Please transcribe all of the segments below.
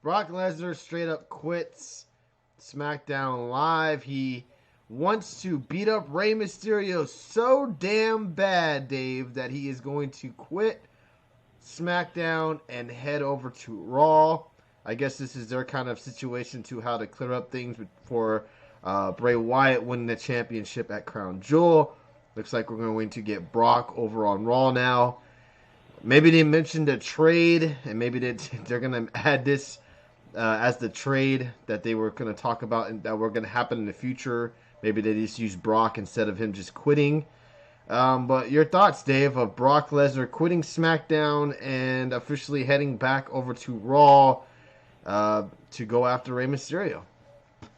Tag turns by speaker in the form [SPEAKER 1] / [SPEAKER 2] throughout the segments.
[SPEAKER 1] Brock Lesnar straight up quits SmackDown Live. He wants to beat up Rey Mysterio so damn bad, Dave, that he is going to quit SmackDown and head over to Raw. I guess this is their kind of situation to how to clear up things for Bray Wyatt winning the championship at Crown Jewel. Looks like we're going to get Brock over on Raw now. Maybe they mentioned a trade, and maybe they're going to add this as the trade that they were going to talk about and that were going to happen in the future. Maybe they just use Brock instead of him just quitting. But your thoughts, Dave, of Brock Lesnar quitting SmackDown and officially heading back over to Raw to go after Rey Mysterio?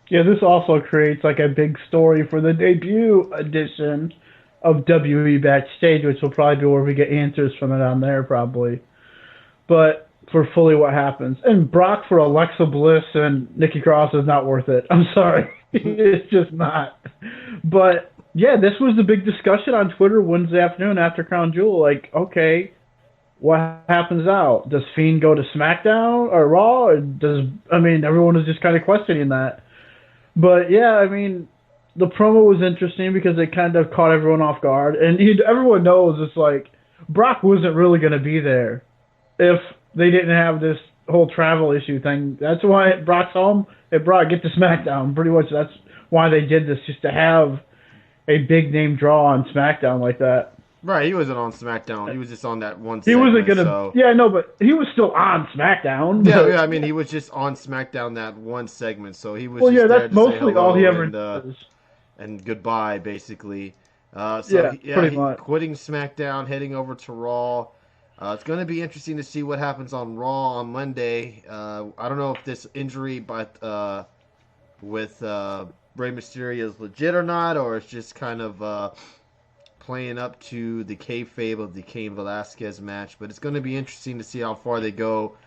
[SPEAKER 2] Yeah, this also creates like a big story for the debut edition of WWE Backstage, which will probably be where we get answers from it on there probably. But for fully what happens. And Brock for Alexa Bliss and Nikki Cross is not worth it. I'm sorry. It's just not. But yeah, this was the big discussion on Twitter Wednesday afternoon after Crown Jewel. Like, okay, what happens now? Does Fiend go to SmackDown or Raw? Or everyone is just kind of questioning that. But yeah, I mean, the promo was interesting because it kind of caught everyone off guard. And everyone knows it's like, Brock wasn't really going to be there if they didn't have this whole travel issue thing. That's why Brock's home. Hey, Brock, get to SmackDown. Pretty much that's why they did this, just to have a big name draw on SmackDown like that.
[SPEAKER 1] Right, he wasn't on SmackDown. He was just on that one
[SPEAKER 2] He
[SPEAKER 1] segment.
[SPEAKER 2] wasn't gonna.
[SPEAKER 1] So.
[SPEAKER 2] Yeah, no, but he was still on SmackDown.
[SPEAKER 1] Yeah, I mean, he was just on SmackDown that one segment, so he was.
[SPEAKER 2] Well,
[SPEAKER 1] just
[SPEAKER 2] yeah,
[SPEAKER 1] there
[SPEAKER 2] that's
[SPEAKER 1] to say
[SPEAKER 2] mostly
[SPEAKER 1] hello
[SPEAKER 2] all he ever
[SPEAKER 1] does. And goodbye, basically.
[SPEAKER 2] Pretty much.
[SPEAKER 1] Quitting SmackDown, heading over to Raw. It's going to be interesting to see what happens on Raw on Monday. I don't know if this injury, with Rey Mysterio is legit or not, or it's just kind of playing up to the kayfabe of the Cain Velasquez match. But it's going to be interesting to see how far they go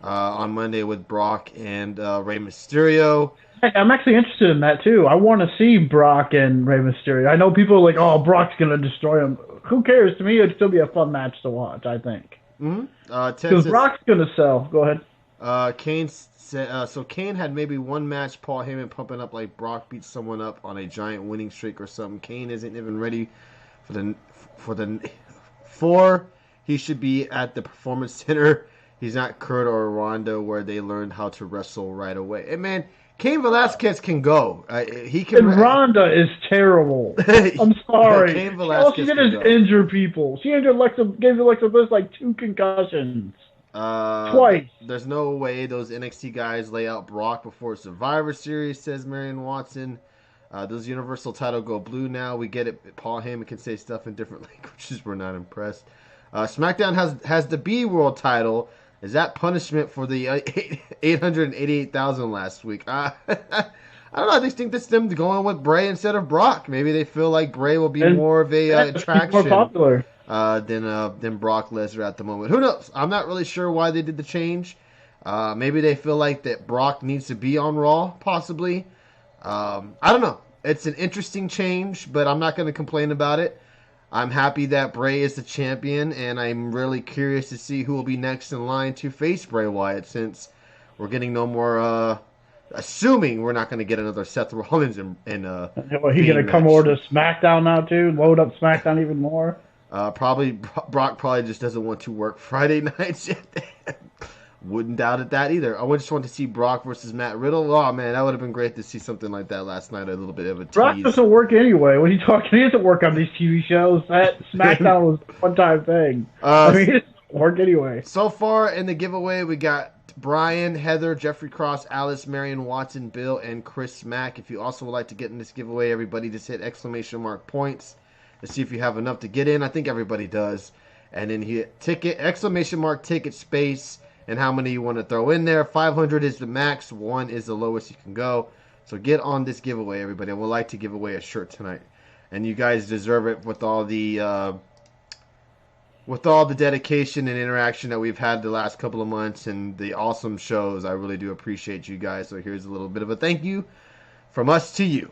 [SPEAKER 1] on Monday with Brock and Rey Mysterio.
[SPEAKER 2] I'm actually interested in that too. I want to see Brock and Rey Mysterio. I know people are like, "Oh, Brock's gonna destroy him." Who cares? To me, it'd still be a fun match to watch. I think. Because Brock's gonna sell. Go ahead.
[SPEAKER 1] Kane said, so Kane had maybe one match. Paul Heyman pumping up like Brock beat someone up on a giant winning streak or something. Kane isn't even ready for he should be at the Performance Center. He's not Kurt or Ronda where they learned how to wrestle right away. And man, Cain Velasquez can go. He can.
[SPEAKER 2] And Ronda is terrible. I'm sorry.
[SPEAKER 1] Cain Velasquez
[SPEAKER 2] all she did is injure people. She gave Alexa Bliss like 2 concussions. Twice.
[SPEAKER 1] There's no way those NXT guys lay out Brock before Survivor Series, says Marion Watson. Does Universal title go blue now? We get it. Paul Heyman can say stuff in different languages. We're not impressed. SmackDown has the B World title. Is that punishment for the 888,000 last week? I don't know. I just think that's them going with Bray instead of Brock. Maybe they feel like Bray will be more of a attraction
[SPEAKER 2] more popular
[SPEAKER 1] than Brock Lesnar at the moment. Who knows? I'm not really sure why they did the change. Maybe they feel like that Brock needs to be on Raw, possibly. I don't know. It's an interesting change, but I'm not going to complain about it. I'm happy that Bray is the champion, and I'm really curious to see who will be next in line to face Bray Wyatt, since we're getting no more, assuming we're not going to get another Seth Rollins in
[SPEAKER 2] he's going to come over to SmackDown now, too? Load up SmackDown even more?
[SPEAKER 1] Brock probably just doesn't want to work Friday nights. Wouldn't doubt it that either. I just want to see Brock versus Matt Riddle. Oh man, that would have been great to see something like that last night. A little bit of a tease.
[SPEAKER 2] Brock doesn't work anyway. What are you talking? He doesn't work on these TV shows. That SmackDown was a one-time thing. He doesn't work anyway.
[SPEAKER 1] So far in the giveaway, we got Brian, Heather, Jeffrey Cross, Alice, Marion Watson, Bill, and Chris Mack. If you also would like to get in this giveaway, everybody just hit ! Points to see if you have enough to get in. I think everybody does. And then hit ticket, ! Ticket space. And how many you want to throw in there. 500 is the max. 1 is the lowest you can go. So get on this giveaway, everybody. I would like to give away a shirt tonight. And you guys deserve it with all the dedication and interaction that we've had the last couple of months and the awesome shows. I really do appreciate you guys. So here's a little bit of a thank you from us to you.